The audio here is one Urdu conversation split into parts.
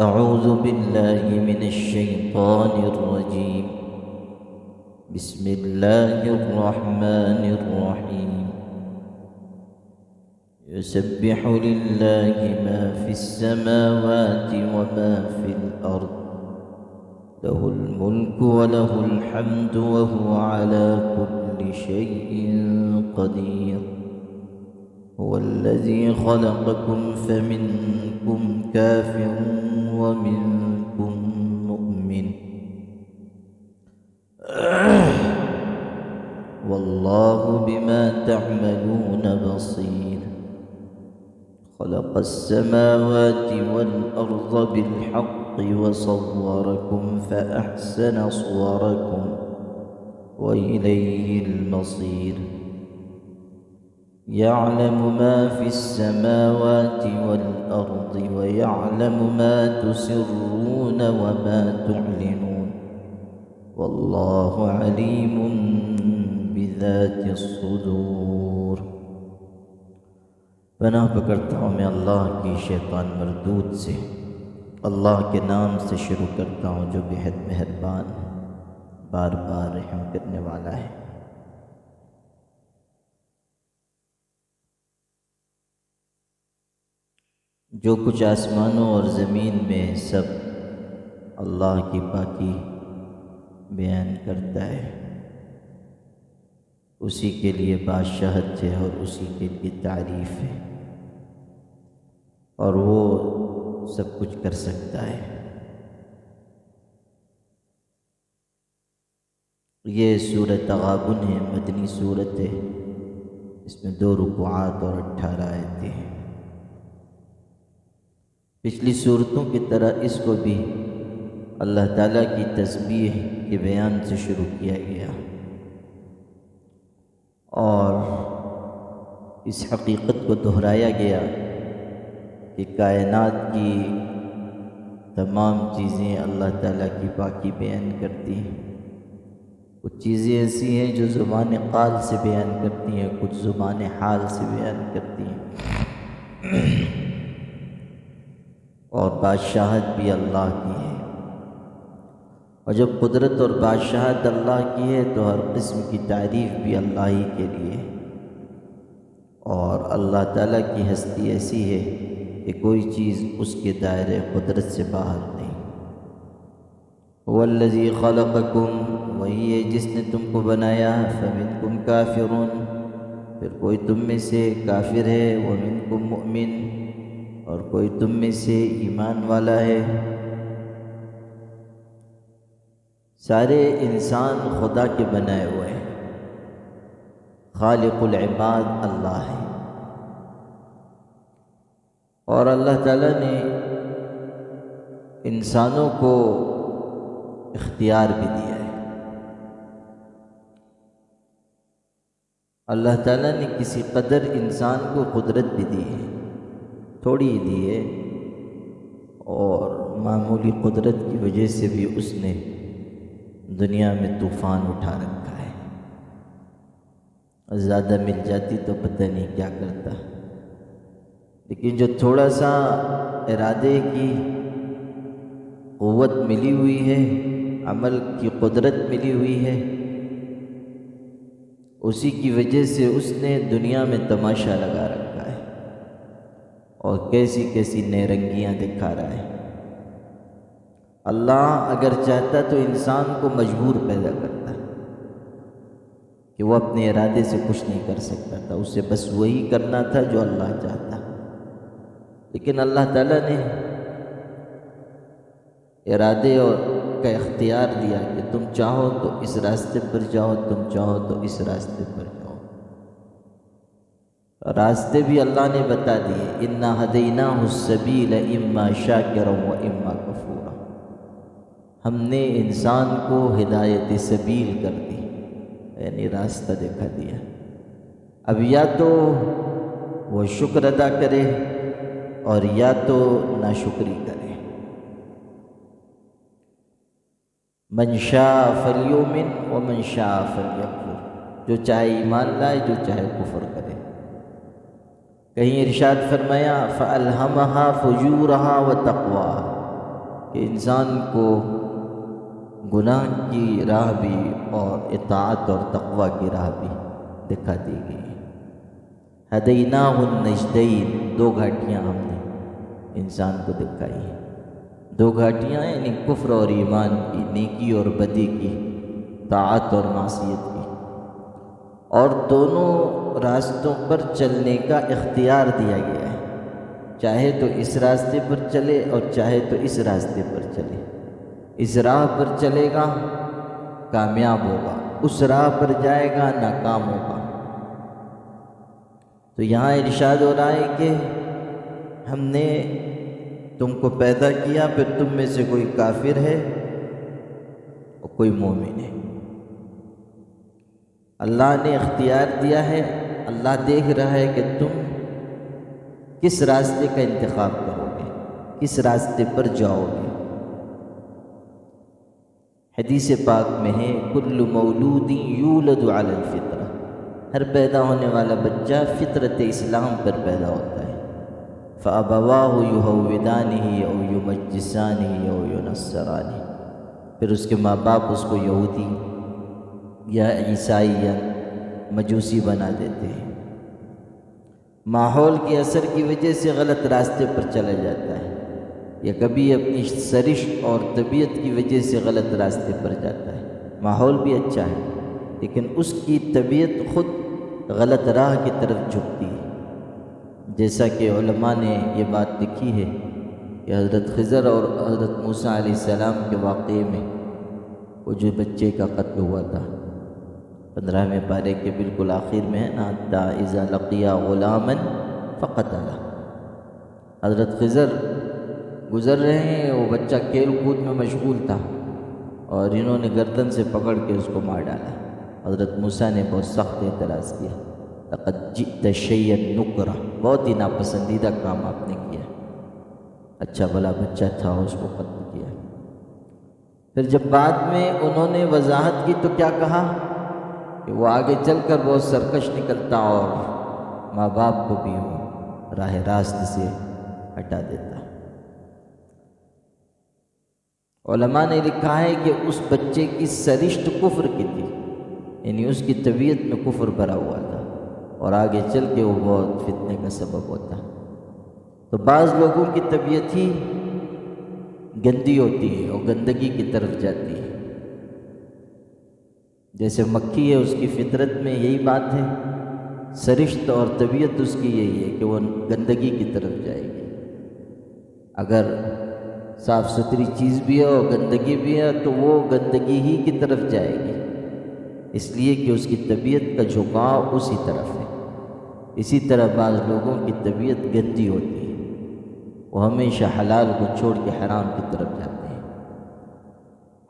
أعوذ بالله من الشيطان الرجيم. بسم الله الرحمن الرحيم. يسبح لله ما في السماوات وما في الأرض، له الملك وله الحمد وهو على كل شيء قدير. هو الذي خلقكم فمنكم كافر ومنكم مؤمن، والله بما تعملون بصير. خلق السماوات والأرض بالحق وصوركم فأحسن صوركم وإليه المصير. يعلم ما في السماوات والأرض ويعلم ما تسرون وما تعلنون، والله عليم بذات الصدور. پناہ پکڑتا ہوں میں اللہ کی شیطان مردود سے. اللہ کے نام سے شروع کرتا ہوں جو بےحد مہربان، بار بار رحم کرنے والا ہے. جو کچھ آسمانوں اور زمین میں سب اللہ کی پاکی بیان کرتا ہے، اسی کے لیے بادشاہت ہے اور اسی کے لیے تعریف ہے، اور وہ سب کچھ کر سکتا ہے. یہ سورۃ تغابن ہے، مدنی سورت ہے. اس میں 2 رکوعات اور 18 آیتیں ہیں. پچھلی صورتوں کی طرح اس کو بھی اللہ تعالیٰ کی تسبیح کے بیان سے شروع کیا گیا، اور اس حقیقت کو دہرایا گیا کہ کائنات کی تمام چیزیں اللہ تعالیٰ کی پاکی بیان کرتی ہیں. کچھ چیزیں ایسی ہیں جو زبان قال سے بیان کرتی ہیں، کچھ زبان حال سے بیان کرتی ہیں. اور بادشاہت بھی اللہ کی ہے، اور جب قدرت اور بادشاہت اللہ کی ہے تو ہر قسم کی تعریف بھی اللہ ہی کے لیے. اور اللہ تعالیٰ کی ہستی ایسی ہے کہ کوئی چیز اس کے دائرے قدرت سے باہر نہیں. هو الذی خلقکم، وہی ہے جس نے تم کو بنایا. فمنکم کافرون، پھر کوئی تم میں سے کافر ہے. ومنکم مؤمن، اور کوئی تم میں سے ایمان والا ہے. سارے انسان خدا کے بنائے ہوئے ہیں. خالق العباد اللہ ہے، اور اللہ تعالیٰ نے انسانوں کو اختیار بھی دیا ہے. اللہ تعالیٰ نے کسی قدر انسان کو قدرت بھی دی ہے، تھوڑی ہی دی ہے، اور معمولی قدرت کی وجہ سے بھی اس نے دنیا میں طوفان اٹھا رکھا ہے. زیادہ مل جاتی تو پتہ نہیں کیا کرتا، لیکن جو تھوڑا سا ارادے کی قوت ملی ہوئی ہے، عمل کی قدرت ملی ہوئی ہے، اسی کی وجہ سے اس نے دنیا میں تماشا لگا رکھا ہے، اور کیسی کیسی نئے رنگیاں دکھا رہا ہے. اللہ اگر چاہتا تو انسان کو مجبور پیدا کرتا کہ وہ اپنے ارادے سے کچھ نہیں کر سکتا تھا، اسے بس وہی کرنا تھا جو اللہ چاہتا. لیکن اللہ تعالیٰ نے ارادے اور کا اختیار دیا کہ تم چاہو تو اس راستے پر جاؤ، تم چاہو تو اس راستے پر جاؤ. راستے بھی اللہ نے بتا دیے. انا ہدیناہ السبیل اما شاکرا و اما کفورا. ہم نے انسان کو ہدایت سبیل کر دی، یعنی راستہ دکھا دیا. اب یا تو وہ شکر ادا کرے اور یا تو ناشکری کرے. من شاء فلیؤمن ومن شاء فلیکفر، جو چاہے ایمان لائے، جو چاہے کفر کرے. کہیں ارشاد فرمایا فَأَلْهَمَهَا فُجُورَهَا وَتَقْوَاهَا، کہ انسان کو گناہ کی راہ بھی اور اطاعت اور تقوی کی راہ بھی دکھا دی گئی ہے۔ ہدیناہ النجدین، دو گھاٹیاں ہم نے انسان کو دکھائی ہیں۔ دو گھاٹیاں یعنی کفر اور ایمان کی، نیکی اور بدی کی، طاعت اور معصیت کی، اور دونوں راستوں پر چلنے کا اختیار دیا گیا ہے۔ چاہے تو اس راستے پر چلے اور چاہے تو اس راستے پر چلے۔ اس راہ پر چلے گا کامیاب ہوگا، اس راہ پر جائے گا ناکام ہوگا۔ تو یہاں ارشاد ہو رہا ہے کہ ہم نے تم کو پیدا کیا، پھر تم میں سے کوئی کافر ہے اور کوئی مومن ہے۔ اللہ نے اختیار دیا ہے، اللہ دیکھ رہا ہے کہ تم کس راستے کا انتخاب کرو گے، کس راستے پر جاؤ گے۔ حدیث پاک میں ہے کل مولود یولد علی الفطرہ، ہر پیدا ہونے والا بچہ فطرت اسلام پر پیدا ہوتا ہے۔ فَأَبَوَاهُ يُهَوِّدَانِهِ أَوْ يُمَجِّسَانِهِ أَوْ يُنَصِّرَانِهِ، پھر اس کے ماں باپ اس کو یہودی یا عیسائی یا مجوسی بنا دیتے ہیں۔ ماحول کے اثر کی وجہ سے غلط راستے پر چلا جاتا ہے، یا کبھی اپنی سرشت اور طبیعت کی وجہ سے غلط راستے پر جاتا ہے۔ ماحول بھی اچھا ہے لیکن اس کی طبیعت خود غلط راہ کی طرف جھکتی ہے۔ جیسا کہ علماء نے یہ بات لکھی ہے کہ حضرت خضر اور حضرت موسیٰ علیہ السلام کے واقعے میں وہ جو بچے کا قتل ہوا تھا، 15ویں پارے کے بالکل آخر میں ہے نا، حَتَّىٰ إِذَا لَقِيَا غُلَامًا فَقَتَلَهُ، حضرت خضر گزر رہے ہیں، وہ بچہ کھیل کود میں مشغول تھا اور انہوں نے گردن سے پکڑ کے اس کو مار ڈالا۔ حضرت موسیٰ نے بہت سخت اعتراض کیا، لَقَدْ جِئْتَ شَيْئًا نُكْرًا، بہت ہی ناپسندیدہ کام آپ نے کیا، اچھا بھلا بچہ تھا اس کو قتل کیا۔ پھر جب بعد میں انہوں نے وضاحت کی تو کیا کہا کہ وہ آگے چل کر بہت سرکش نکلتا اور ماں باپ کو بھی وہ راہ راست سے ہٹا دیتا۔ علماء نے لکھا ہے کہ اس بچے کی سرشت کفر کی تھی، یعنی اس کی طبیعت میں کفر بھرا ہوا تھا اور آگے چل کے وہ بہت فتنے کا سبب ہوتا۔ تو بعض لوگوں کی طبیعت ہی گندی ہوتی ہے اور گندگی کی طرف جاتی ہے، جیسے مکھی ہے، اس کی فطرت میں یہی بات ہے، سرشت اور طبیعت اس کی یہی ہے کہ وہ گندگی کی طرف جائے گی۔ اگر صاف ستھری چیز بھی ہے اور گندگی بھی ہے تو وہ گندگی ہی کی طرف جائے گی، اس لیے کہ اس کی طبیعت کا جھکاؤ اسی طرف ہے۔ اسی طرح بعض لوگوں کی طبیعت گندی ہوتی ہے، وہ ہمیشہ حلال کو چھوڑ کے حرام کی طرف جاتے ہیں،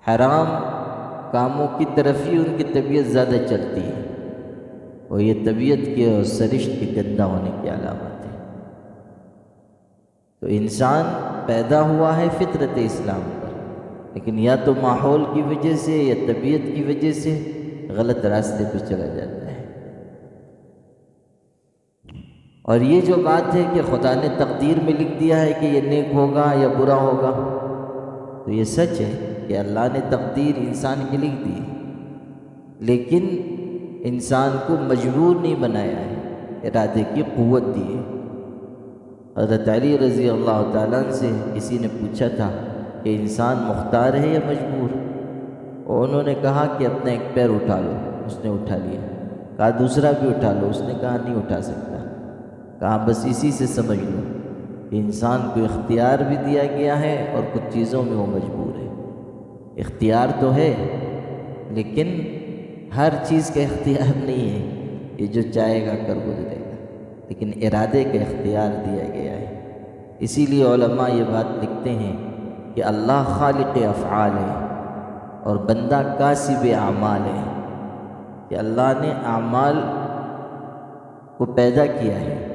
حرام کاموں کی طرف ہی ان کی طبیعت زیادہ چلتی ہے، اور یہ طبیعت کے اور سرشت کے گندا ہونے کی علامت ہے۔ تو انسان پیدا ہوا ہے فطرت اسلام پر، لیکن یا تو ماحول کی وجہ سے یا طبیعت کی وجہ سے غلط راستے پہ چلا جاتا ہے۔ اور یہ جو بات ہے کہ خدا نے تقدیر میں لکھ دیا ہے کہ یہ نیک ہوگا یا برا ہوگا، تو یہ سچ ہے کہ اللہ نے تقدیر انسان کی لکھ دی ہے، لیکن انسان کو مجبور نہیں بنایا ہے، ارادے کی قوت دی ہے۔ حضرت علی رضی اللہ تعالیٰ عنہ سے کسی نے پوچھا تھا کہ انسان مختار ہے یا مجبور، اور انہوں نے کہا کہ اپنا ایک پیر اٹھا لو، اس نے اٹھا لیا۔ کہا دوسرا بھی اٹھا لو، اس نے کہا نہیں اٹھا سکتا۔ کہا بس اسی سے سمجھ لو کہ انسان کو اختیار بھی دیا گیا ہے اور کچھ چیزوں میں وہ مجبور ہے۔ اختیار تو ہے لیکن ہر چیز کا اختیار نہیں ہے کہ جو چاہے گا کر گزرے گا، لیکن ارادے کا اختیار دیا گیا ہے۔ اسی لیے علماء یہ بات لکھتے ہیں کہ اللہ خالق افعال ہے اور بندہ کاسب اعمال ہے، کہ اللہ نے اعمال کو پیدا کیا ہے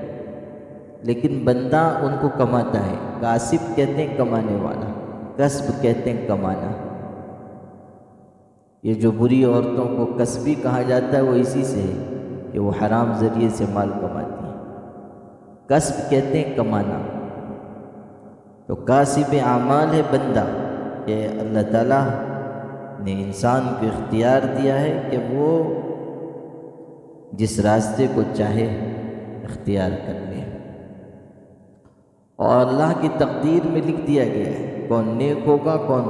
لیکن بندہ ان کو کماتا ہے۔ کاسب کہتے ہیں کمانے والا، کسب کہتے ہیں کمانا۔ یہ جو بری عورتوں کو کسبی کہا جاتا ہے وہ اسی سے ہے کہ وہ حرام ذریعے سے مال کماتی ہیں۔ کسب کہتے ہیں کمانا۔ تو کاسب اعمال ہے بندہ کہ اللہ تعالیٰ نے انسان کو اختیار دیا ہے کہ وہ جس راستے کو چاہے اختیار کر لے، اور اللہ کی تقدیر میں لکھ دیا گیا ہے کون نیک ہوگا کون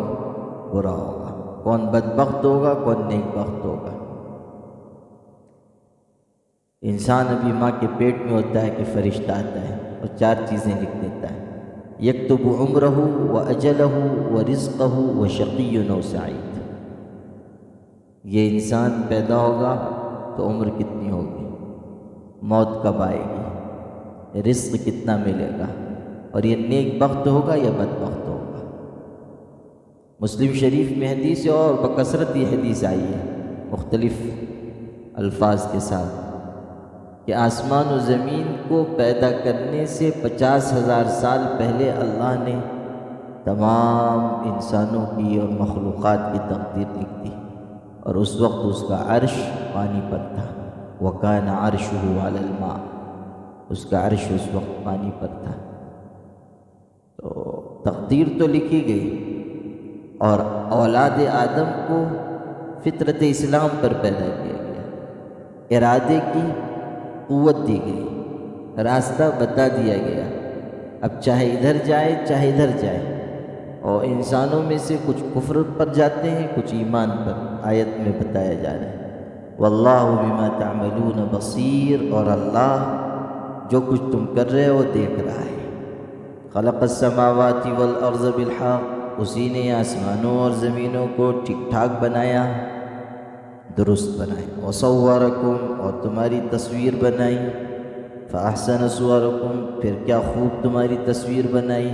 برا ہوگا، کون بدبخت ہوگا کون نیک بخت ہوگا۔ انسان ابھی ماں کے پیٹ میں ہوتا ہے کہ فرشتہ آتا ہے اور 4 چیزیں لکھ دیتا ہے، یکتب عمرہ و اجلہ و رزقہ و شقی و سعید۔ یہ انسان پیدا ہوگا تو عمر کتنی ہوگی، موت کب آئے گی، رزق کتنا ملے گا، اور یہ نیک بخت ہوگا یا بدبخت ہوگا۔ مسلم شریف میں حدیث ہے اور بکثرت یہ حدیث آئی ہے مختلف الفاظ کے ساتھ کہ آسمان و زمین کو پیدا کرنے سے 50,000 سال پہلے اللہ نے تمام انسانوں کی اور مخلوقات کی تقدیر لکھ دی، اور اس وقت اس کا عرش پانی پر تھا، وَكَانَ عَرْشُهُ عَلَى الْمَاءِ، اس کا عرش اس وقت پانی پر تھا۔ تو تقدیر تو لکھی گئی، اور اولاد آدم کو فطرت اسلام پر پیدا کیا گیا، ارادے کی قوت دی گئی، راستہ بتا دیا گیا، اب چاہے ادھر جائے چاہے ادھر جائے، اور انسانوں میں سے کچھ کفر پر جاتے ہیں کچھ ایمان پر، آیت میں بتایا جا رہا ہے واللہ بما تعملون بصیر، اور اللہ جو کچھ تم کر رہے ہو دیکھ رہا ہے۔ خلق السماوات والارض بالحق، اسی نے آسمانوں اور زمینوں کو ٹھیک ٹھاک بنایا، درست بنائی، وصورکم، اور تمہاری تصویر بنائی، فاحسن صورکم، پھر کیا خوب تمہاری تصویر بنائی۔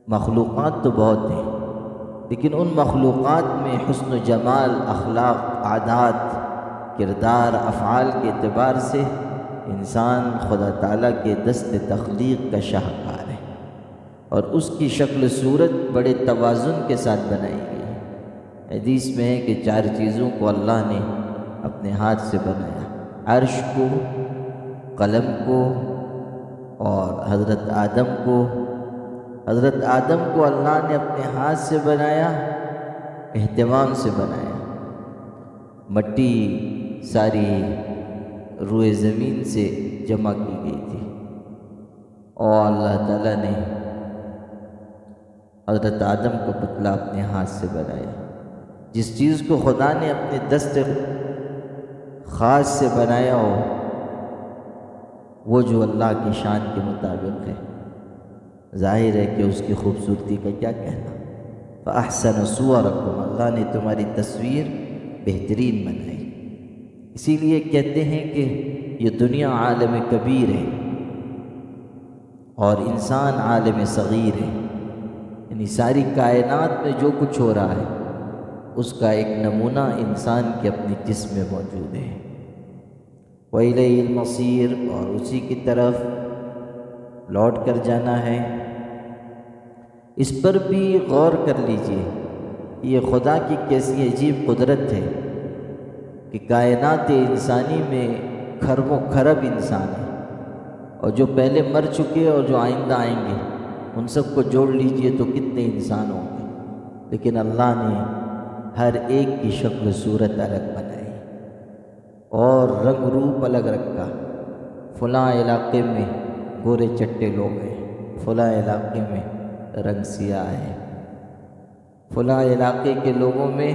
مخلوقات تو بہت ہیں، لیکن ان مخلوقات میں حسن و جمال، اخلاق، عادات، کردار، افعال کے اعتبار سے انسان خدا تعالیٰ کے دست تخلیق کا شاہکار ہے، اور اس کی شکل صورت بڑے توازن کے ساتھ بنائی گئی ہے۔ حدیث میں ہے کہ 4 چیزوں کو اللہ نے اپنے ہاتھ سے بنایا، عرش کو، قلم کو، اور حضرت آدم کو۔ حضرت آدم کو اللہ نے اپنے ہاتھ سے بنایا، اہتمام سے بنایا، مٹی ساری روئے زمین سے جمع کی گئی تھی، اور اللہ تعالیٰ نے حضرت آدم کو پتلا اپنے ہاتھ سے بنایا۔ جس چیز کو خدا نے اپنے دست خاص سے بنایا ہو، وہ جو اللہ کی شان کے مطابق ہے، ظاہر ہے کہ اس کی خوبصورتی کا کیا کہنا۔ فَأَحْسَنَ صُوَرَكُمْ، اللہ نے تمہاری تصویر بہترین بنائی۔ اسی لیے کہتے ہیں کہ یہ دنیا عالم کبیر ہے اور انسان عالم صغیر ہے، یعنی ساری کائنات میں جو کچھ ہو رہا ہے اس کا ایک نمونہ انسان کے اپنے جسم میں موجود ہے۔ وَإِلَيْهِ الْمَصِيرُ، اور اسی کی طرف لوٹ کر جانا ہے۔ اس پر بھی غور کر لیجئے، یہ خدا کی کیسی عجیب قدرت ہے کہ کائنات انسانی میں کھرب و کھرب انسان ہے، اور جو پہلے مر چکے اور جو آئندہ آئیں گے ان سب کو جوڑ لیجئے تو کتنے انسان ہوں گے، لیکن اللہ نے ہر ایک کی شکل صورت الگ بنائی اور رنگ روپ الگ رکھا۔ فلاں علاقے میں گورے چٹے لوگ ہیں، فلاں علاقے میں رنگ سیاہ ہے، فلاں علاقے کے لوگوں میں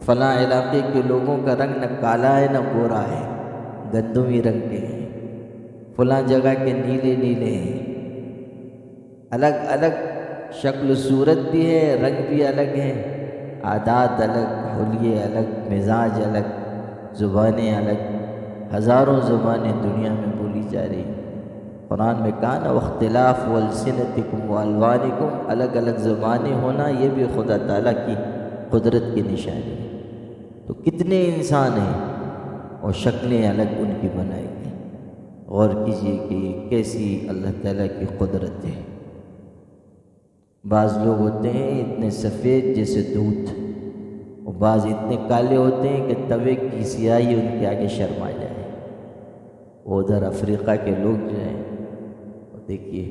فلاں علاقے کے لوگوں کا رنگ نہ کالا ہے نہ گورا ہے، گندمی رنگ کے ہیں، فلاں جگہ کے نیلے نیلے ہیں، الگ الگ شکل صورت بھی ہے، رنگ بھی الگ ہے، عادات الگ، حلیے الگ، مزاج الگ، زبانیں الگ، ہزاروں زبانیں دنیا میں بولی جا رہی ہیں۔ قرآن میں کہا نا واختلاف والسنتکم والوانکم، الگ الگ زبانیں ہونا یہ بھی خدا تعالیٰ کی قدرت کی نشانی ہے۔ تو کتنے انسان ہیں اور شکلیں الگ ان کی بنائی گئی۔ غور کیجئے کہ یہ کیسی اللہ تعالیٰ کی قدرت ہے۔ بعض لوگ ہوتے ہیں اتنے سفید جیسے دودھ، اور بعض اتنے کالے ہوتے ہیں کہ توے کی سیاہی ان کے آگے شرم آ جائے۔ وہ ادھر افریقہ کے لوگ جو ہیں، دیکھیے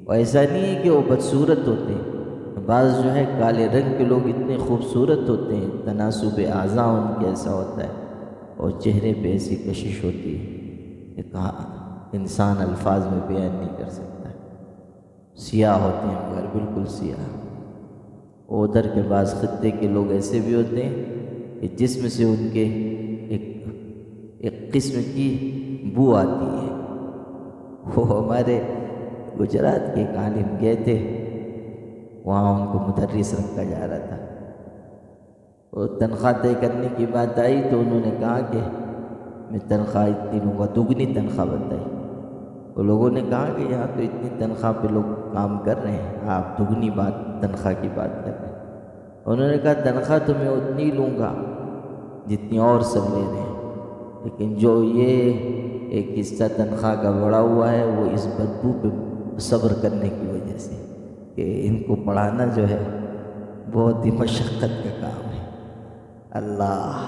اور ایسا نہیں ہے کہ وہ بدصورت ہوتے ہیں، بعض جو ہے کالے رنگ کے لوگ اتنے خوبصورت ہوتے ہیں، تناسب اعضاء ان کے ایسا ہوتا ہے اور چہرے پہ ایسی کشش ہوتی ہے کہ کہاں انسان الفاظ میں بیان نہیں کر سکتا۔ سیاہ ہوتے ہیں مگر بالکل سیاہ۔ ادھر کے بعض خطے کے لوگ ایسے بھی ہوتے ہیں کہ جسم سے ان کے ایک قسم کی بو آتی ہے۔ وہ ہمارے گجرات کے ایک عالم گئے تھے، وہاں ان کو مدرس رکھا جا رہا تھا، اور تنخواہ طے کرنے کی بات آئی تو انہوں نے کہا کہ میں تنخواہ اتنی لوں گا، دگنی تنخواہ بتائی۔ وہ لوگوں نے کہا کہ یہاں تو اتنی تنخواہ پہ لوگ کام کر رہے ہیں، آپ دگنی تنخواہ کی بات کر رہے ہیں۔ انہوں نے کہا تنخواہ تو میں اتنی لوں گا جتنی اور سب لے رہے ہیں، لیکن جو یہ ایک حصہ تنخواہ کا بڑھا ہوا ہے وہ اس بدبو پہ صبر کرنے کی وجہ سے کہ ان کو پڑھانا جو ہے بہت ہی مشقت کا کام ہے۔ اللہ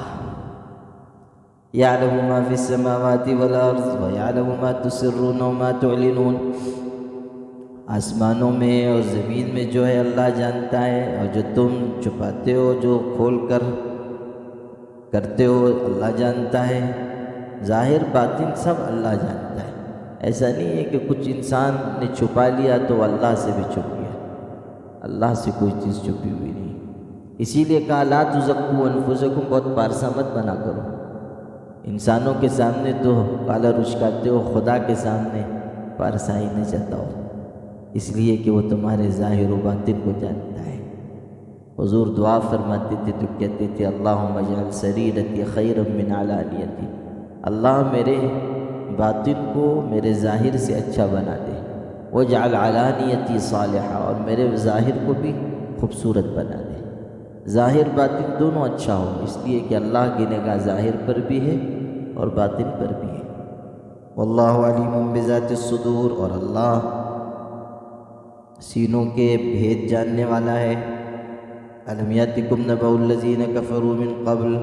یعلم ما فی السماوات والارض ویعلم ما تسرون وما تعلنون، آسمانوں میں اور زمین میں جو ہے اللہ جانتا ہے، اور جو تم چھپاتے ہو جو کھول کر کرتے ہو اللہ جانتا ہے، ظاہر باطن سب اللہ جانتا ہے۔ ایسا نہیں ہے کہ کچھ انسان نے چھپا لیا تو اللہ سے بھی چھپ گیا، اللہ سے کوئی چیز چھپی ہوئی نہیں۔ اسی لیے کہا لا تزکوا انفسکم، بہت پارسا مت بنا کرو، انسانوں کے سامنے تو کالا رچکاتے ہو، خدا کے سامنے پارسائی نہ جتاؤ، اس لیے کہ وہ تمہارے ظاہر و باطن کو جانتا ہے۔ حضور دعا فرماتے تھے تو کہتے تھے اللہم اجعل سریرتی خیرا من علانیتی، اللہ میرے باطن کو میرے ظاہر سے اچھا بنا دے، واجعل علانیتی صالحہ، اور میرے ظاہر کو بھی خوبصورت بنا دے، ظاہر باطن دونوں اچھا ہو، اس لیے کہ اللہ کی نگاہ ظاہر پر بھی ہے اور باطن پر بھی ہے۔ واللہ علیم بذات الصدور، اور اللہ سینوں کے بھید جاننے والا ہے۔ الم یاتکم نبأ الذین کفروا من قبل،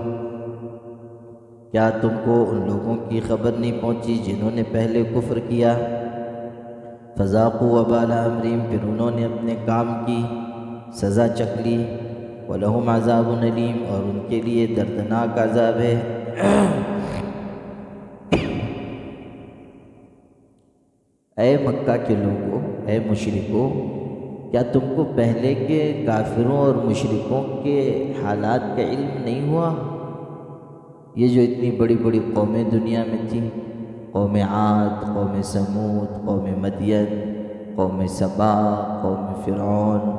کیا تم کو ان لوگوں کی خبر نہیں پہنچی جنہوں نے پہلے کفر کیا؟ فذاقوا وبال امرہم، پھر انہوں نے اپنے کام کی سزا چکھ لی۔ وَلَهُمْ عَذَابٌ أَلِيمٌ، اور ان کے لیے دردناک عذاب ہے۔ اے مکہ کے لوگوں، اے مشرکوں، کیا تم کو پہلے کے کافروں اور مشرکوں کے حالات کا علم نہیں ہوا؟ یہ جو اتنی بڑی بڑی قومیں دنیا میں تھیں، قوم عاد، قوم سمود، قوم مدین، قوم سبا، قوم فرعون،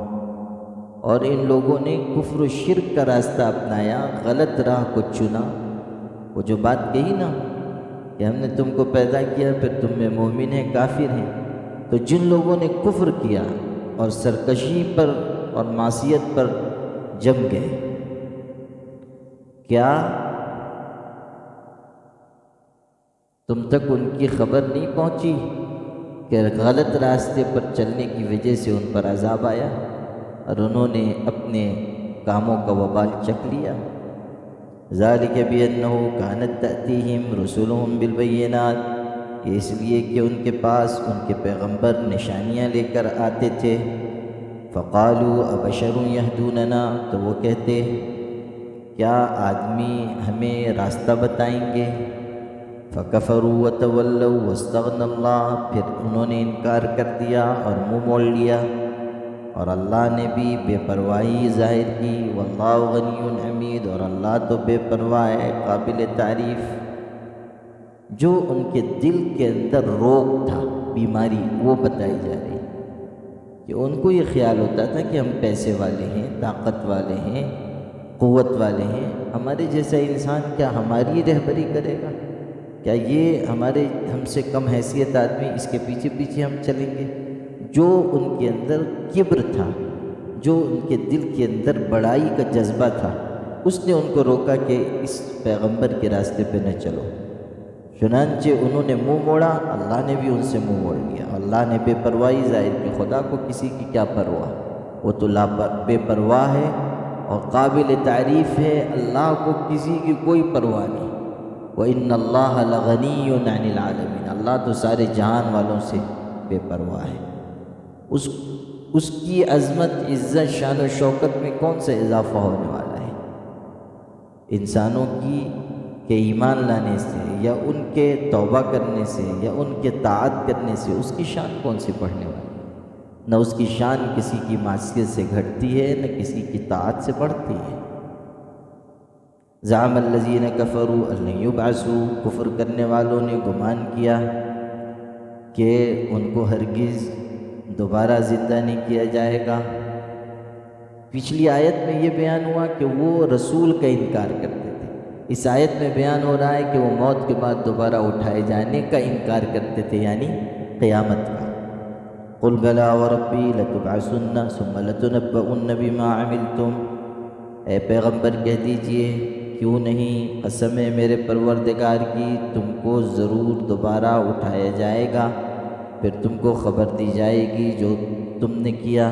اور ان لوگوں نے کفر و شرک کا راستہ اپنایا، غلط راہ کو چنا۔ وہ جو بات کہی نا کہ ہم نے تم کو پیدا کیا پھر تم میں مومن ہیں کافر ہیں، تو جن لوگوں نے کفر کیا اور سرکشی پر اور معصیت پر جم گئے، کیا تم تک ان کی خبر نہیں پہنچی کہ غلط راستے پر چلنے کی وجہ سے ان پر عذاب آیا اور انہوں نے اپنے کاموں کا وبال چکھ لیا؟ ذالک بانہ کانت تأتیہم رسلہم بالبینات، یہ اس لیے کہ ان کے پاس ان کے پیغمبر نشانیاں لے کر آتے تھے۔ فقالوا ابشر یہدوننا، تو وہ کہتے کیا آدمی ہمیں راستہ بتائیں گے؟ فکفروا وتولوا واستغنى اللہ، پھر انہوں نے انکار کر دیا اور منہ موڑ لیا، اور اللہ نے بھی بے پرواہی ظاہر کی۔ واللہ غنی حمید، اور اللہ تو بے پرواہ ہے، قابل تعریف۔ جو ان کے دل کے اندر روگ تھا، بیماری، وہ بتائی جا رہی کہ ان کو یہ خیال ہوتا تھا کہ ہم پیسے والے ہیں، طاقت والے ہیں، قوت والے ہیں، ہمارے جیسا انسان کیا ہماری رہبری کرے گا؟ کیا یہ ہم سے کم حیثیت آدمی اس کے پیچھے پیچھے ہم چلیں گے؟ جو ان کے اندر کبر تھا، جو ان کے دل کے اندر بڑائی کا جذبہ تھا، اس نے ان کو روکا کہ اس پیغمبر کے راستے پہ نہ چلو۔ چنانچہ انہوں نے منہ موڑا، اللہ نے بھی ان سے منہ موڑ لیا۔ اللہ نے بے پرواہی ظاہر کی، خدا کو کسی کی کیا پرواہ، وہ تو بے پرواہ ہے اور قابل تعریف ہے، اللہ کو کسی کی کوئی پرواہ نہیں۔ وَإِنَّ اللَّهَ لَغَنِيٌّ عَنِ الْعَالَمِينَ، اللہ تو سارے جہان والوں سے بے پرواہ ہے۔ اس کی عظمت، عزت، شان و شوکت میں کون سا اضافہ ہونے والا ہے؟ انسانوں کی کہ ایمان لانے سے یا ان کے توبہ کرنے سے یا ان کے طاعت کرنے سے اس کی شان کون سی بڑھنے والی؟ نہ اس کی شان کسی کی معصیت سے گھٹتی ہے نہ کسی کی طاعت سے بڑھتی ہے۔ زعم الذین کفروا ان لن یبعثوا، کفر کرنے والوں نے گمان کیا کہ ان کو ہرگز دوبارہ زندہ نہیں کیا جائے گا۔ پچھلی آیت میں یہ بیان ہوا کہ وہ رسول کا انکار کرتے تھے، اس آیت میں بیان ہو رہا ہے کہ وہ موت کے بعد دوبارہ اٹھائے جانے کا انکار کرتے تھے، یعنی قیامت کا۔ قل بلا وربی لتبعثن ثم لتنبؤن بما عملتم، اے پیغمبر کہہ دیجئے کیوں نہیں، قسم ہے میرے پروردگار کی، تم کو ضرور دوبارہ اٹھایا جائے گا، پھر تم کو خبر دی جائے گی جو تم نے کیا۔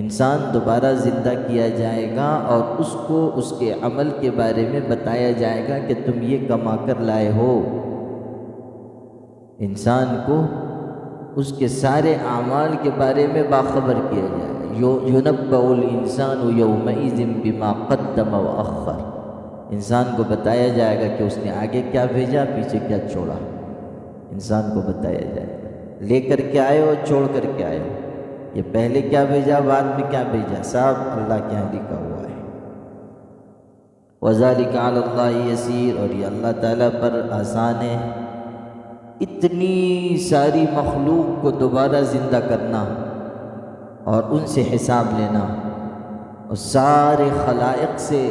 انسان دوبارہ زندہ کیا جائے گا اور اس کو اس کے عمل کے بارے میں بتایا جائے گا کہ تم یہ کما کر لائے ہو۔ انسان کو اس کے سارے اعمال کے بارے میں باخبر کیا جائے گا۔ یُنَبَّأُ الْإِنسَانُ يَوْمَئِذٍ بِمَا قَدَّمَ وَأَخَّرَ، انسان کو بتایا جائے گا کہ اس نے آگے کیا بھیجا، پیچھے کیا چھوڑا۔ انسان کو بتایا جائے گا لے کر کے آئے ہو، چھوڑ کر کے آئے ہو، یہ پہلے کیا بھیجا، بعد میں کیا بھیجا، سب اللہ کے یہاں لکھا ہوا ہے۔ وَذَلِكَ عَلَى اللَّهِ يَسِيرٌ، اور یہ اللہ تعالیٰ پر آسان ہے۔ اتنی ساری مخلوق کو دوبارہ زندہ کرنا اور ان سے حساب لینا اور سارے خلائق سے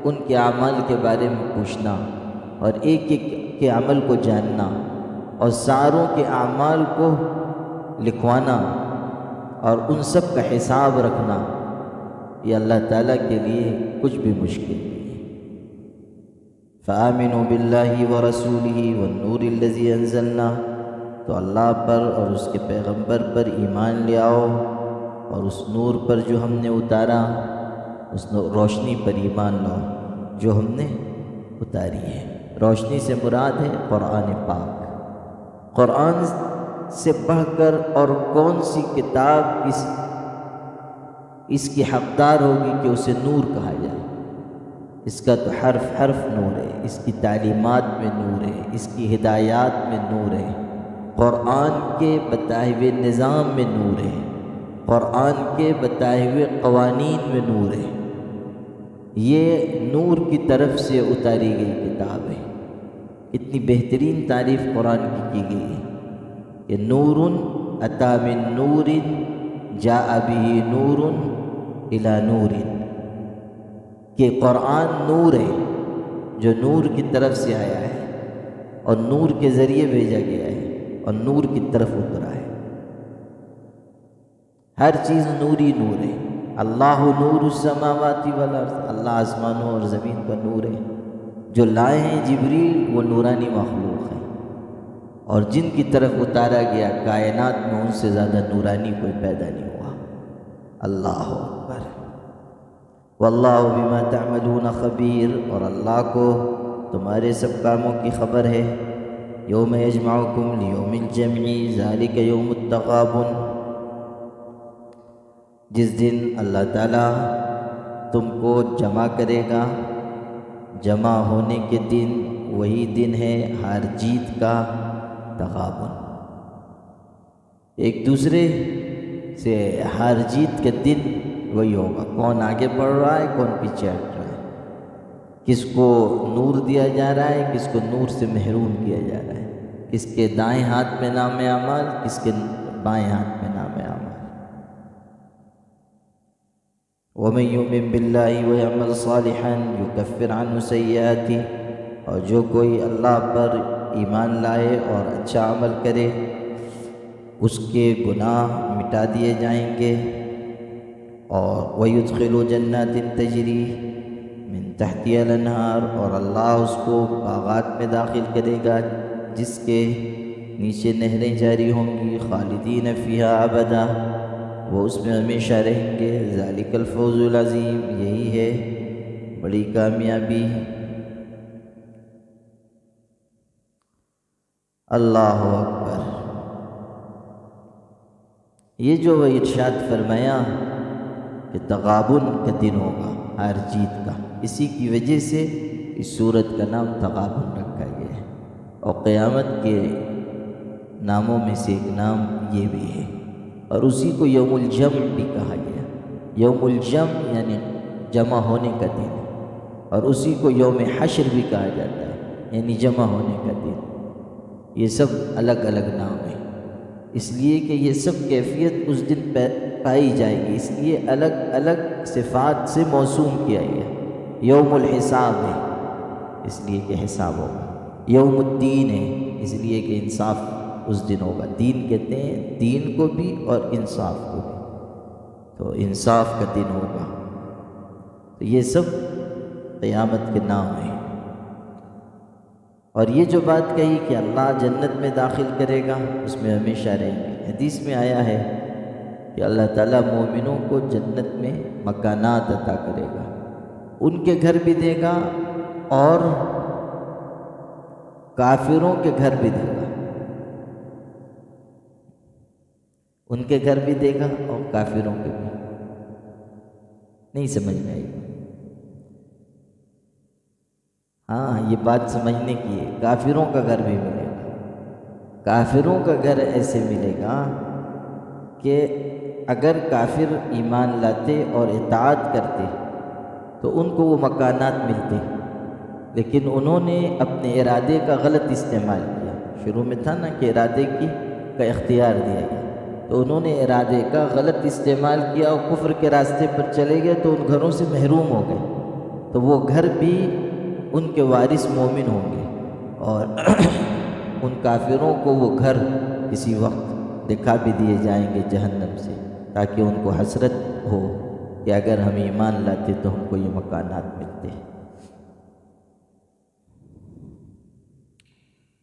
ان کے اعمال کے بارے میں پوچھنا اور ایک ایک کے عمل کو جاننا اور ساروں کے اعمال کو لکھوانا اور ان سب کا حساب رکھنا، یہ اللہ تعالیٰ کے لیے کچھ بھی مشکل نہیں ہے۔ فآمنوا باللہ ورسولہ والنور الذی انزلنا، تو اللہ پر اور اس کے پیغمبر پر ایمان لے آؤ اور اس نور پر جو ہم نے اتارا، اس روشنی پر ایمان لاؤ جو ہم نے اتاری ہے۔ روشنی سے مراد ہے قرآن پاک۔ قرآن سے بڑھ کر اور کون سی کتاب اس کی حقدار ہوگی کہ اسے نور کہا جائے؟ اس کا تو حرف حرف نور ہے، اس کی تعلیمات میں نور ہے، اس کی ہدایات میں نور ہے، قرآن کے بتائے ہوئے نظام میں نور ہے، قرآن کے بتائے ہوئے قوانین میں نور ہے۔ یہ نور کی طرف سے اتاری گئی کتاب ہے۔ اتنی بہترین تعریف قرآن کی گئی ہے کہ نور اتی من نور جاء بہ نور الی نور، کہ قرآن نور ہے جو نور کی طرف سے آیا ہے اور نور کے ذریعے بھیجا گیا ہے اور نور کی طرف اترا ہے۔ ہر چیز نوری نور ہے۔ اللہ نور السماوات والارض، اللہ آسمانوں اور زمین کا نور ہے۔ جو لائے ہیں جبریل وہ نورانی مخلوق ہیں، اور جن کی طرف اتارا گیا کائنات میں ان سے زیادہ نورانی کوئی پیدا نہیں ہوا۔ اللہ اکبر۔ واللہ بما تعملون خبیر، اور اللہ کو تمہارے سب کاموں کی خبر ہے۔ یوم یجمعکم لیوم الجمع ذالک یوم التغابن، جس دن اللہ تعالیٰ تم کو جمع کرے گا، جمع ہونے کے دن وہی دن ہے ہار جیت کا، تغابن، ایک دوسرے سے ہار جیت کے دن وہی ہوگا، کون آگے بڑھ رہا ہے کون پیچھے ہٹ رہا ہے، کس کو نور دیا جا رہا ہے کس کو نور سے محروم کیا جا رہا ہے، کس کے دائیں ہاتھ میں نام اعمال کس کے بائیں ہاتھ میں نام اعمال۔ وَمَن يُؤْمِن بِاللَّهِ وَيَعْمَلْ صَالِحًا يُكَفِّرْ عَنْهُ سَيِّئَاتِهِ، اور جو کوئی اللہ پر ایمان لائے اور اچھا عمل کرے اس کے گناہ مٹا دیے جائیں گے، اور وَيُدْخِلُ جَنَّاتٍ تَجْرِي مِن تَحْتِهَا الْأَنْهَارُ، اور اللہ اس کو باغات میں داخل کرے گا جس کے نیچے نہریں جاری ہوں گی، خالدین فیہا ابدا، وہ اس میں ہمیشہ رہیں گے۔ ذالک الفوز العظیم، یہی ہے بڑی کامیابی۔ اللہ اکبر۔ یہ جو وہ ارشاد فرمایا کہ تغابن کا دن ہوگا ہار جیت کا، اسی کی وجہ سے اس سورت کا نام تغابن رکھا گیا ہے، اور قیامت کے ناموں میں سے ایک نام یہ بھی ہے، اور اسی کو یوم الجمع بھی کہا گیا۔ یوم الجمع یعنی جمع ہونے کا دن، اور اسی کو یوم حشر بھی کہا جاتا ہے، یعنی جمع ہونے کا دن۔ یہ سب الگ الگ نام ہیں، اس لیے کہ یہ سب کیفیت اس دن پائی جائے گی، اس لیے الگ الگ صفات سے موسوم کیا گیا۔ یوم الحساب ہے اس لیے کہ حساب ہوگا، یوم الدین ہے اس لیے کہ انصاف اس دن ہوگا۔ دین کہتے ہیں دین کو بھی اور انصاف کو بھی، تو انصاف کا دن ہوگا۔ تو یہ سب قیامت کے نام ہیں۔ اور یہ جو بات کہی کہ اللہ جنت میں داخل کرے گا، اس میں ہمیشہ رہیں گے، حدیث میں آیا ہے کہ اللہ تعالیٰ مومنوں کو جنت میں مکانات عطا کرے گا، ان کے گھر بھی دے گا اور کافروں کے گھر بھی دے گا، ان کے گھر بھی دے گا اور کافروں کے بھی۔ نہیں سمجھ میں آئی؟ ہاں یہ بات سمجھنے کی ہے، کافروں کا گھر بھی ملے گا۔ کافروں کا گھر ایسے ملے گا کہ اگر کافر ایمان لاتے اور اطاعت کرتے تو ان کو وہ مکانات ملتے، لیکن انہوں نے اپنے ارادے کا غلط استعمال کیا۔ شروع میں تھا نا کہ ارادے کا اختیار دیا گیا، تو انہوں نے ارادے کا غلط استعمال کیا اور کفر کے راستے پر چلے گئے، تو ان گھروں سے محروم ہو گئے، تو وہ گھر بھی ان کے وارث مومن ہوں گے، اور ان کافروں کو وہ گھر کسی وقت دکھا بھی دیے جائیں گے جہنم سے، تاکہ ان کو حسرت ہو کہ اگر ہم ایمان لاتے تو ہم کو یہ مکانات ملتے۔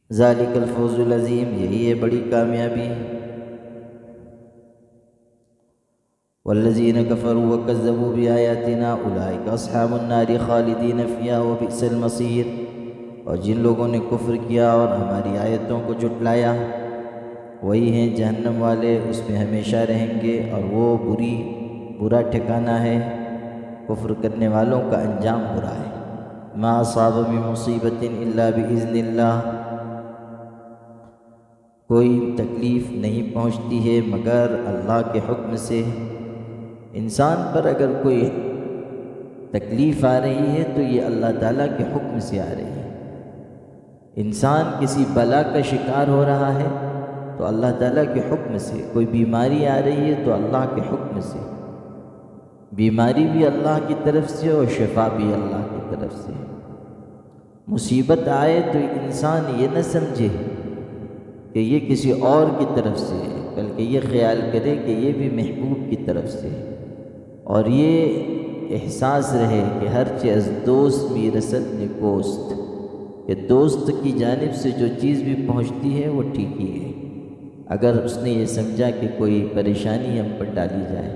ذالک الفوز العظیم، یہی ہے بڑی کامیابی۔ والذین کفروا وکذبوا بآیاتنا اولئک اصحاب النار خالدین فیہا وبئس المصیر، اور جن لوگوں نے کفر کیا اور ہماری آیتوں کو جھٹلایا وہی ہیں جہنم والے، اس میں ہمیشہ رہیں گے، اور وہ برا ٹھکانہ ہے، کفر کرنے والوں کا انجام برا ہے۔ ما اصاب من مصیبت الا باذن اللہ، کوئی تکلیف نہیں پہنچتی ہے مگر اللہ کے حکم سے۔ انسان پر اگر کوئی تکلیف آ رہی ہے تو یہ اللہ تعالیٰ کے حکم سے آ رہی ہے۔ انسان کسی بلا کا شکار ہو رہا ہے تو اللہ تعالیٰ کے حکم سے، کوئی بیماری آ رہی ہے تو اللہ کے حکم سے، بیماری بھی اللہ کی طرف سے اور شفا بھی اللہ کی طرف سے۔ مصیبت آئے تو انسان یہ نہ سمجھے کہ یہ کسی اور کی طرف سے ہے، بلکہ یہ خیال کرے کہ یہ بھی محبوب کی طرف سے ہے، اور یہ احساس رہے کہ ہر چیز دوست می رسد نکوست، کہ دوست کی جانب سے جو چیز بھی پہنچتی ہے وہ ٹھیک ہی ہے۔ اگر اس نے یہ سمجھا کہ کوئی پریشانی ہم پر ڈالی جائے،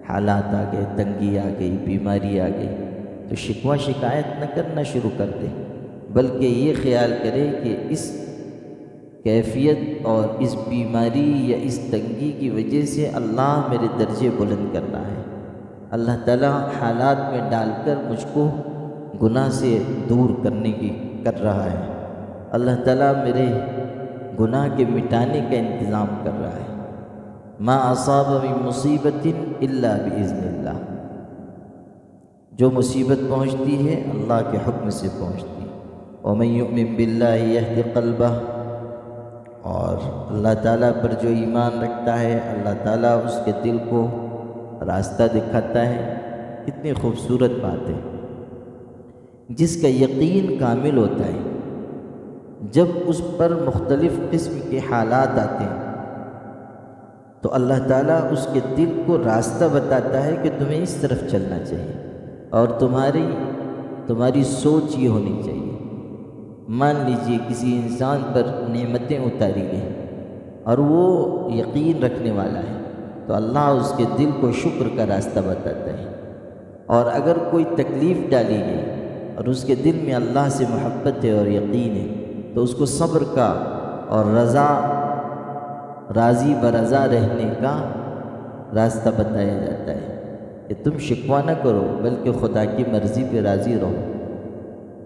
حالات آ گئے، تنگی آ گئی، بیماری آ گئی، تو شکوہ شکایت نہ کرنا شروع کر دے، بلکہ یہ خیال کرے کہ اس کیفیت اور اس بیماری یا اس تنگی کی وجہ سے اللہ میرے درجے بلند کر رہا ہے، اللہ تعالیٰ حالات میں ڈال کر مجھ کو گناہ سے دور کرنے کی کر رہا ہے، اللہ تعالیٰ میرے گناہ کے مٹانے کا انتظام کر رہا ہے۔ ما اصاب من مصیبت الا باذن اللہ، جو مصیبت پہنچتی ہے اللہ کے حکم سے پہنچتی ہے۔ ومن یؤمن باللہ یہد قلبہ، اور اللہ تعالیٰ پر جو ایمان رکھتا ہے اللہ تعالیٰ اس کے دل کو راستہ دکھاتا ہے۔ کتنی خوبصورت بات ہے، جس کا یقین کامل ہوتا ہے جب اس پر مختلف قسم کے حالات آتے ہیں تو اللہ تعالیٰ اس کے دل کو راستہ بتاتا ہے کہ تمہیں اس طرف چلنا چاہیے، اور تمہاری سوچ یہ ہونی چاہیے۔ مان لیجئے کسی انسان پر نعمتیں اتاری گئیں اور وہ یقین رکھنے والا ہے تو اللہ اس کے دل کو شکر کا راستہ بتاتا ہے، اور اگر کوئی تکلیف ڈالی گئی اور اس کے دل میں اللہ سے محبت ہے اور یقین ہے تو اس کو صبر کا اور راضی برضا رہنے کا راستہ بتایا جاتا ہے کہ تم شکوہ نہ کرو بلکہ خدا کی مرضی پہ راضی رہو۔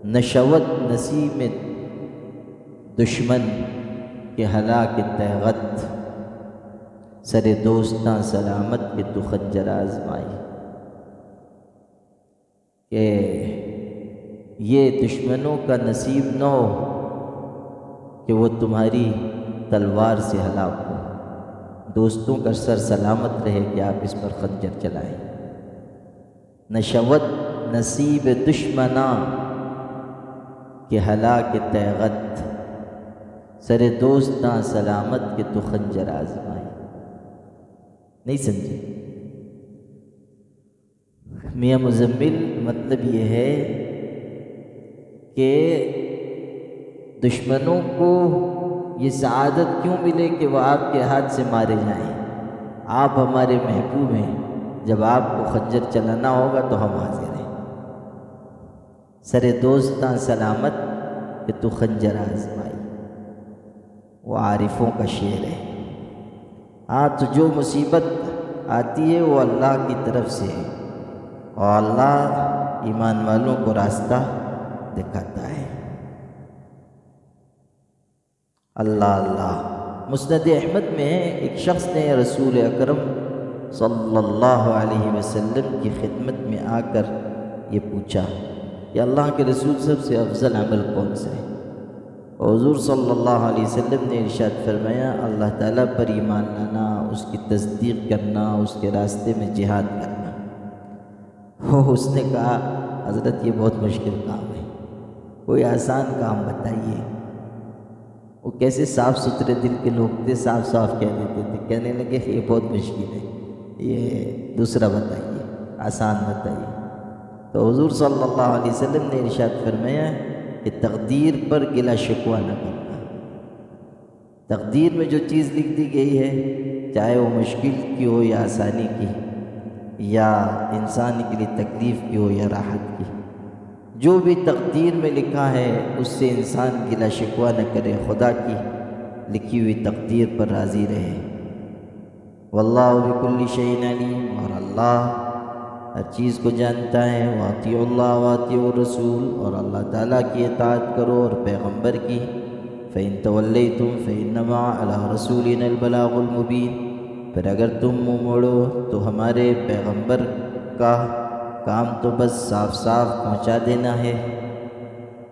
نشوت نصیب میں دشمن کے ہلاک تہغت، سر دوستاں سلامت کے تو خنجر آزمائی، کہ یہ دشمنوں کا نصیب نہ ہو کہ وہ تمہاری تلوار سے ہلاک ہو، دوستوں کا سر سلامت رہے کہ آپ اس پر خنجر چلائیں۔ نشوت نصیب دشمناں کہ ہلاک تہغت، سر دوستاں سلامت کے تو خنجر آزمائی۔ نہیں سمجھے؟ میاں مزمل مطلب یہ ہے کہ دشمنوں کو یہ سعادت کیوں ملے کہ وہ آپ کے ہاتھ سے مارے جائیں؟ آپ ہمارے محبوب ہیں، جب آپ کو خنجر چلانا ہوگا تو ہم حاضر ہیں۔ سر دوستاں سلامت کہ تو خنجر آزمائی، وہ عارفوں کا شعر ہے۔ ہاں تو جو مصیبت آتی ہے وہ اللہ کی طرف سے ہے، اور اللہ ایمان والوں کو راستہ دکھاتا ہے۔ اللہ اللہ۔ مسند احمد میں ہے، ایک شخص نے رسول اکرم صلی اللہ علیہ وسلم کی خدمت میں آ کر یہ پوچھا کہ اللہ کے رسول سب سے افضل عمل کون سا ہے؟ اور حضور صلی اللہ علیہ وسلم نے ارشاد فرمایا، اللہ تعالیٰ پر ایمان لانا، اس کی تصدیق کرنا، اس کے راستے میں جہاد کرنا۔ اس نے کہا حضرت یہ بہت مشکل کام ہے، کوئی آسان کام بتائیے۔ وہ کیسے صاف ستھرے دل کے لوگ تھے، صاف صاف کہہ دیتے تھے، کہنے لگے یہ بہت مشکل ہے، یہ دوسرا بتائیے، آسان بتائیے۔ تو حضور صلی اللہ علیہ وسلم نے ارشاد فرمایا کہ تقدیر پر گلہ شکوہ نہ کرنا۔ تقدیر میں جو چیز لکھ دی گئی ہے، چاہے وہ مشکل کی ہو یا آسانی کی، یا انسان کے لیے تکلیف کی ہو یا راحت کی، جو بھی تقدیر میں لکھا ہے اس سے انسان گلہ شکوہ نہ کرے، خدا کی لکھی ہوئی تقدیر پر راضی رہے۔ واللہ بکل شیء علیم، اور اللہ ہر چیز کو جانتا ہے۔ واطیعوا اللہ واطیعوا الرسول، اور اللہ تعالیٰ کی اطاعت کرو اور پیغمبر کی۔ فإن تولیتم فإنما علی رسولنا البلاغ المبین، پھر اگر تم منہ موڑو تو ہمارے پیغمبر کا کام تو بس صاف صاف پہنچا دینا ہے۔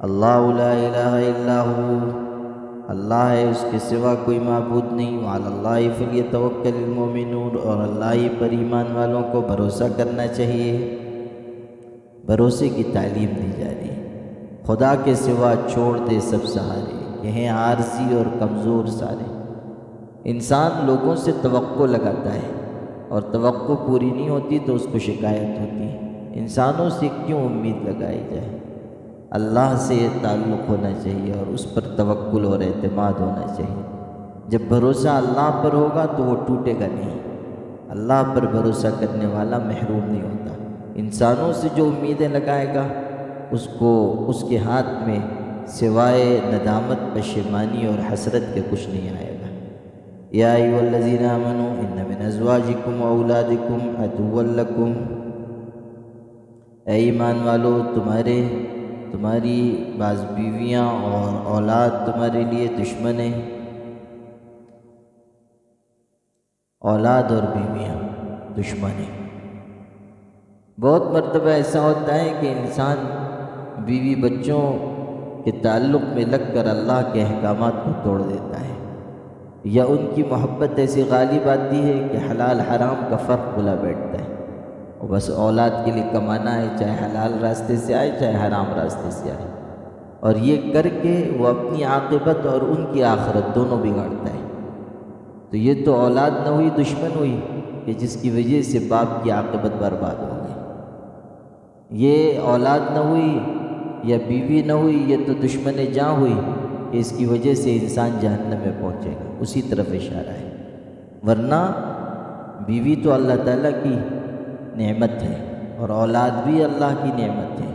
اللہ لا الہ الا ہو، اللہ ہے، اس کے سوا کوئی معبود نہیں۔ وعلی اللہ فلیتوکل المؤمنون، اور اللہ ہی پر ایمان والوں کو بھروسہ کرنا چاہیے۔ بھروسے کی تعلیم دی جا رہی ہے۔ خدا کے سوا چھوڑ دے سب سہارے، یہ ہیں عارضی اور کمزور سارے۔ انسان لوگوں سے توقع لگاتا ہے، اور توقع پوری نہیں ہوتی تو اس کو شکایت ہوتی ہے۔ انسانوں سے کیوں امید لگائی جائے؟ اللہ سے تعلق ہونا چاہیے، اور اس پر توکل اور اعتماد ہونا چاہیے۔ جب بھروسہ اللہ پر ہوگا تو وہ ٹوٹے گا نہیں۔ اللہ پر بھروسہ کرنے والا محروم نہیں ہوتا۔ انسانوں سے جو امیدیں لگائے گا اس کو اس کے ہاتھ میں سوائے ندامت، پشیمانی اور حسرت کے کچھ نہیں آئے گا۔ یا ایھا الذین آمنوا ان من ازواجکم واولادکم عدوا لکم، اے ایمان والو، تمہاری بعض بیویاں اور اولاد تمہارے لیے دشمن ہیں۔ اولاد اور بیویاں دشمن ہیں۔ بہت مرتبہ ایسا ہوتا ہے کہ انسان بیوی بچوں کے تعلق میں لگ کر اللہ کے احکامات کو توڑ دیتا ہے، یا ان کی محبت ایسی غالب آتی ہے کہ حلال حرام کا فرق بھلا بیٹھتا ہے، اور بس اولاد کے لیے کمانا ہے، چاہے حلال راستے سے آئے چاہے حرام راستے سے آئے، اور یہ کر کے وہ اپنی عاقبت اور ان کی آخرت دونوں بگاڑتا ہے۔ تو یہ تو اولاد نہ ہوئی، دشمن ہوئی، کہ جس کی وجہ سے باپ کی عاقبت برباد ہو گئی۔ یہ اولاد نہ ہوئی یا بیوی نہ ہوئی، یہ تو دشمن جاں ہوئی کہ اس کی وجہ سے انسان جہنم میں پہنچے گا۔ اسی طرف اشارہ ہے، ورنہ بیوی تو اللہ تعالیٰ کی نعمت ہے، اور اولاد بھی اللہ کی نعمت ہے،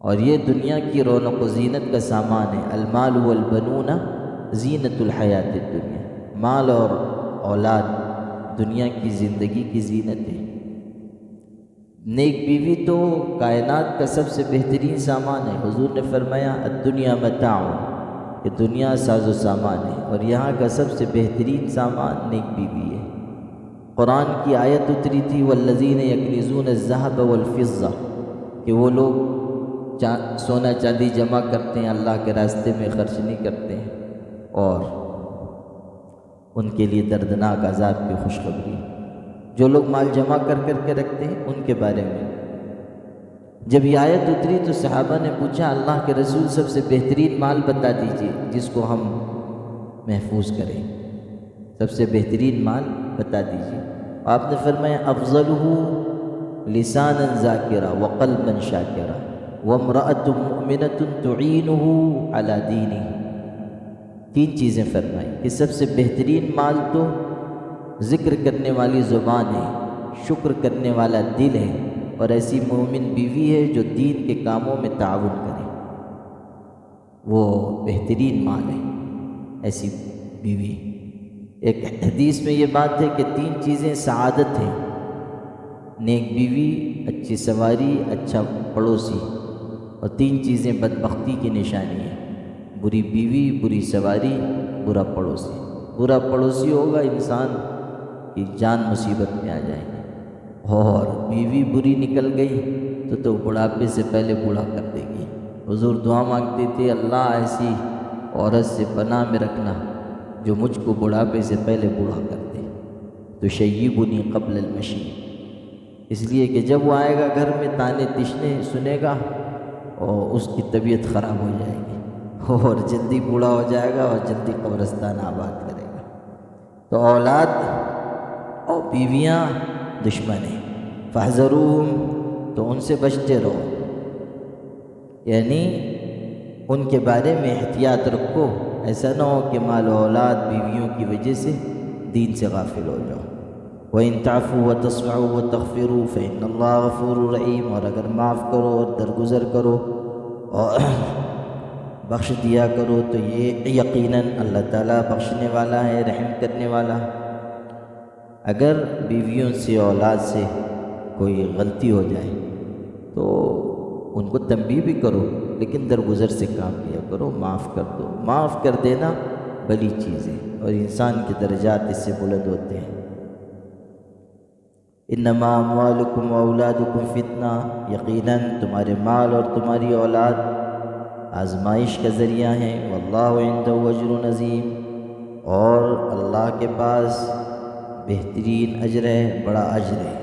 اور یہ دنیا کی رونق و زینت کا سامان ہے۔ المال والبنون زینت الحیات الدنیا، مال اور اولاد دنیا کی زندگی کی زینت ہے۔ نیک بیوی تو کائنات کا سب سے بہترین سامان ہے۔ حضور نے فرمایا الدنیا متاع، کہ دنیا ساز و سامان ہے، اور یہاں کا سب سے بہترین سامان نیک بیوی ہے۔ قرآن کی آیت اتری تھی والذین یکنزون الذهب والفضہ، کہ وہ لوگ سونا چاندی جمع کرتے ہیں، اللہ کے راستے میں خرچ نہیں کرتے ہیں، اور ان کے لیے دردناک عذاب کی خوشخبری۔ جو لوگ مال جمع کر کے رکھتے ہیں ان کے بارے میں جب یہ آیت اتری تو صحابہ نے پوچھا اللہ کے رسول سب سے بہترین مال بتا دیجئے جس کو ہم محفوظ کریں، سب سے بہترین مال بتا دیجئے۔ آپ نے فرمایا افضلہ لسانا ذاکرا وقلبا شاکرا وامرأة مؤمنة تعینہ علی دینہ۔ تین چیزیں فرمائی کہ سب سے بہترین مال تو ذکر کرنے والی زبان ہے، شکر کرنے والا دل ہے، اور ایسی مومن بیوی ہے جو دین کے کاموں میں تعاون کرے، وہ بہترین مال ہے ایسی بیوی۔ ایک حدیث میں یہ بات ہے کہ تین چیزیں سعادت ہیں، نیک بیوی، اچھی سواری، اچھا پڑوسی، اور تین چیزیں بدبختی کی نشانی ہیں، بری بیوی، بری سواری، برا پڑوسی۔ برا پڑوسی ہوگا انسان کی جان مصیبت میں آ جائے گی، اور بیوی بری نکل گئی تو بڑھاپے سے پہلے بوڑھا کر دے گی۔ حضور دعا مانگتے تھے اللہ ایسی عورت سے پناہ میں رکھنا جو مجھ کو بڑھاپے سے پہلے بوڑھا کر دے، تو شیبنی قبل المشیب، اس لیے کہ جب وہ آئے گا گھر میں تانے تشنے سنے گا اور اس کی طبیعت خراب ہو جائے گی، اور جلدی بوڑھا ہو جائے گا اور جلدی قبرستان آباد کرے گا۔ تو اولاد اور بیویاں دشمن ہیں، فاحذروہم، تو ان سے بچتے رہو، یعنی ان کے بارے میں احتیاط رکھو، ایسا نہ ہو کہ مال و اولاد بیویوں کی وجہ سے دین سے غافل ہو جاؤ۔ وَإِن تَعْفُوا وَتَصْفَحُوا وَتَغْفِرُوا فَإِنَّ اللَّهَ غَفُورٌ رَحِيمٌ، اور اگر معاف کرو اور درگزر کرو اور بخش دیا کرو تو یہ یقیناً اللہ تعالیٰ بخشنے والا ہے، رحم کرنے والا۔ اگر بیویوں سے اولاد سے کوئی غلطی ہو جائے تو ان کو تنبیہ بھی کرو، لیکن درگزر سے کام لیا کرو، معاف کر دو۔ معاف کر دینا بڑی چیز ہے، اور انسان کے درجات اس سے بلند ہوتے ہیں۔ انما اموالکم واولادکم فتنہ، یقیناً تمہارے مال اور تمہاری اولاد آزمائش کا ذریعہ ہیں، واللہ عندہ اجر عظیم، اور اللہ کے پاس بہترین اجر ہے، بڑا اجر ہے۔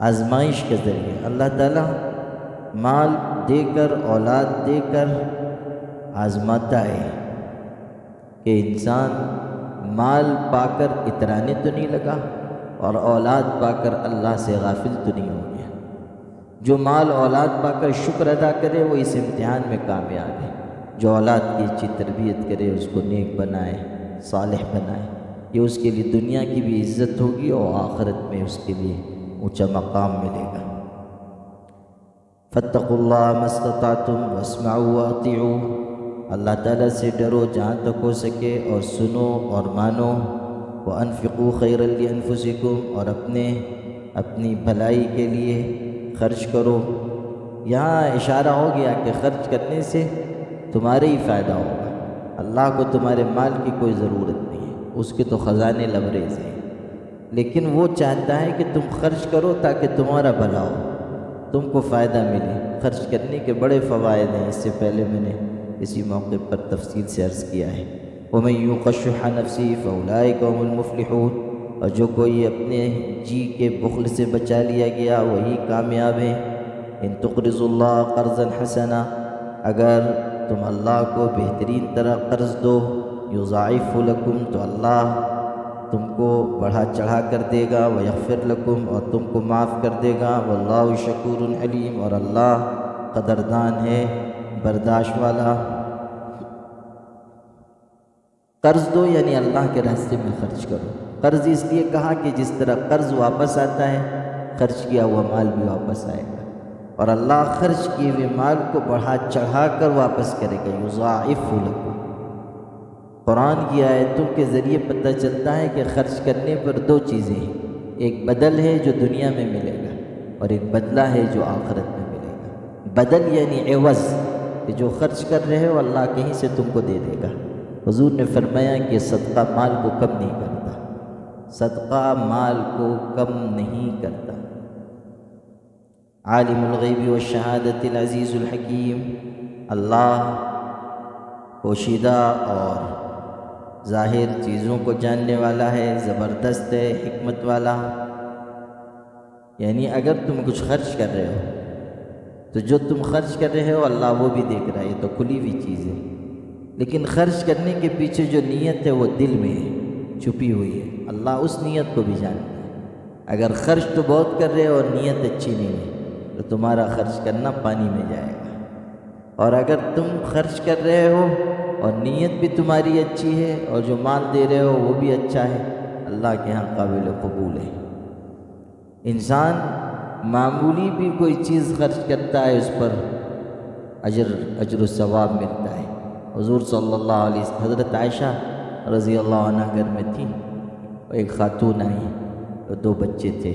آزمائش کا ذریعہ اللہ تعالیٰ مال دے کر، اولاد دے کر آزماتا ہے کہ انسان مال پا کر اترانے تو نہیں لگا اور اولاد پا کر اللہ سے غافل تو نہیں ہو گیا۔ جو مال اولاد پا کر شکر ادا کرے وہ اس امتحان میں کامیاب ہے، جو اولاد کی اچھی تربیت کرے، اس کو نیک بنائے، صالح بنائے، یہ اس کے لیے دنیا کی بھی عزت ہوگی اور آخرت میں اس کے لیے اونچا مقام ملے گا۔ فاتقوا اللہ ما استطعتم واسمعوا واطیعوا، اللہ تعالیٰ سے ڈرو جہاں تک ہو سکے، اور سنو اور مانو۔ وانفقوا خیرا لانفسکم، اور اپنی بھلائی کے لیے خرچ کرو۔ یہاں اشارہ ہو گیا کہ خرچ کرنے سے تمہارے ہی فائدہ ہوگا، اللہ کو تمہارے مال کی کوئی ضرورت نہیں ہے، اس کے تو خزانے لبریز ہیں، لیکن وہ چاہتا ہے کہ تم خرچ کرو تاکہ تمہارا بھلا ہو، تم کو فائدہ ملے۔ خرچ کرنے کے بڑے فوائد ہیں، اس سے پہلے میں نے اسی موقع پر تفصیل سے عرض کیا ہے۔ وَمَن يُوقَ شُحَّ نَفْسِهِ فَأُولَٰئِكَ هُمُ الْمُفْلِحُونَ، اور جو کوئی اپنے جی کے بخل سے بچا لیا گیا وہی کامیاب ہے۔ ان تقرضوا اللہ قرضا حسنا، اگر تم اللہ کو بہترین طرح قرض دو، یضاعف لکم، تو اللہ تم کو بڑھا چڑھا کر دے گا، ویغفر لکم، اور تم کو معاف کر دے گا، واللہ شکور علیم، اور اللہ قدردان ہے، برداشت والا۔ قرض دو یعنی اللہ کے راستے میں خرچ کرو۔ قرض اس لیے کہا کہ جس طرح قرض واپس آتا ہے، خرچ کیا ہوا مال بھی واپس آئے گا، اور اللہ خرچ کیے ہوئے مال کو بڑھا چڑھا کر واپس کرے گا، یضاعف لکم۔ قرآن کی آیتوں کے ذریعے پتہ چلتا ہے کہ خرچ کرنے پر دو چیزیں ہیں، ایک بدل ہے جو دنیا میں ملے گا اور ایک بدلہ ہے جو آخرت میں ملے گا۔ بدل یعنی عوض، کہ جو خرچ کر رہے ہو اللہ کہیں سے تم کو دے دے گا۔ حضور نے فرمایا کہ صدقہ مال کو کم نہیں کرتا، صدقہ مال کو کم نہیں کرتا۔ عالم الغیب والشہادۃ العزیز الحکیم، اللہ پوشیدہ اور ظاہر چیزوں کو جاننے والا ہے، زبردست ہے، حکمت والا۔ یعنی اگر تم کچھ خرچ کر رہے ہو تو جو تم خرچ کر رہے ہو اللہ وہ بھی دیکھ رہا ہے، یہ تو کھلی ہوئی چیز ہے، لیکن خرچ کرنے کے پیچھے جو نیت ہے وہ دل میں ہے، چھپی ہوئی ہے، اللہ اس نیت کو بھی جانتا ہے۔ اگر خرچ تو بہت کر رہے ہو اور نیت اچھی نہیں ہے تو تمہارا خرچ کرنا پانی میں جائے گا، اور اگر تم خرچ کر رہے ہو اور نیت بھی تمہاری اچھی ہے اور جو مال دے رہے ہو وہ بھی اچھا ہے، اللہ کے ہاں قابل قبول ہے۔ انسان معمولی بھی کوئی چیز خرچ کرتا ہے اس پر اجر و ثواب ملتا ہے۔ حضور صلی اللہ علیہ وسلم، حضرت عائشہ رضی اللہ عنہ گھر میں تھی، ایک خاتون آئی تو 2 بچے تھے۔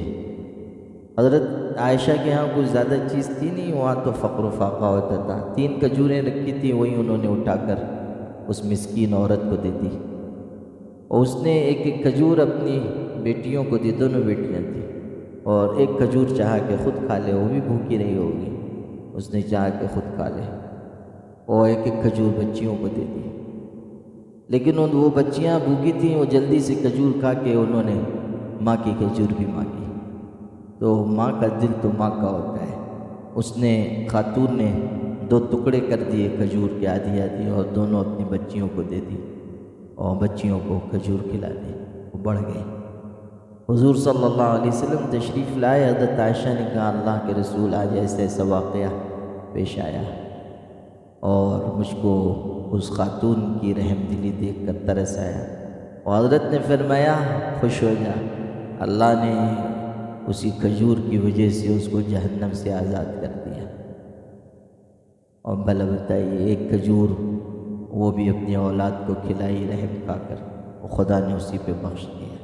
حضرت عائشہ کے ہاں کچھ زیادہ چیز تھی نہیں، وہاں تو فقر و فاقہ ہوتا تھا۔ 3 کھجوریں رکھی تھیں، وہی انہوں نے اٹھا کر اس مسکین عورت کو دے دی، اور اس نے ایک ایک کھجور اپنی بیٹیوں کو دی، دونوں بیٹیاں تھیں، اور ایک کھجور چاہا کہ خود کھا لے، وہ بھی بھوکی رہی ہوگی، اس نے چاہا کہ خود کھا لے، اور ایک ایک کھجور بچیوں کو دے دی۔ لیکن وہ بچیاں بھوکی تھیں، وہ جلدی سے کھجور کھا کے انہوں نے ماں کی کھجور بھی مانگی۔ تو ماں کا دل تو ماں کا ہوتا ہے، اس نے خاتون نے 2 ٹکڑے کر دیے کھجور کے، آدھی آدھی، اور دونوں اپنی بچیوں کو دے دی اور بچیوں کو کھجور کھلا دی، وہ بڑھ گئی۔ حضور صلی اللہ علیہ وسلم تشریف لائے، حضرت عائشہ نے کہا اللہ کے رسول آج ایسا ایسا واقعہ پیش آیا اور مجھ کو اس خاتون کی رحم دلی دیکھ کر ترس آیا، اور حضرت نے فرمایا خوش ہو جا، اللہ نے اسی کھجور کی وجہ سے اس کو جہنم سے آزاد کر دیا۔ اور بھلا بتائیے، ایک کھجور وہ بھی اپنی اولاد کو کھلائی رحم کھا کر، اور خدا نے اسی پہ بخش دیا۔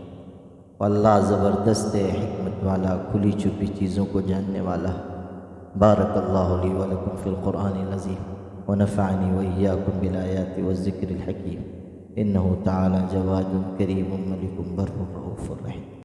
اللہ زبردست ہے، حکمت والا، کھلی چھپی چیزوں کو جاننے والا۔ بارک اللہ لی ولکم فی القرآن العظیم ونفعنی وإیاکم بالآیات والذکر الحکیم، انہ تعالی جواد کریم ملک بر رؤوف رحیم۔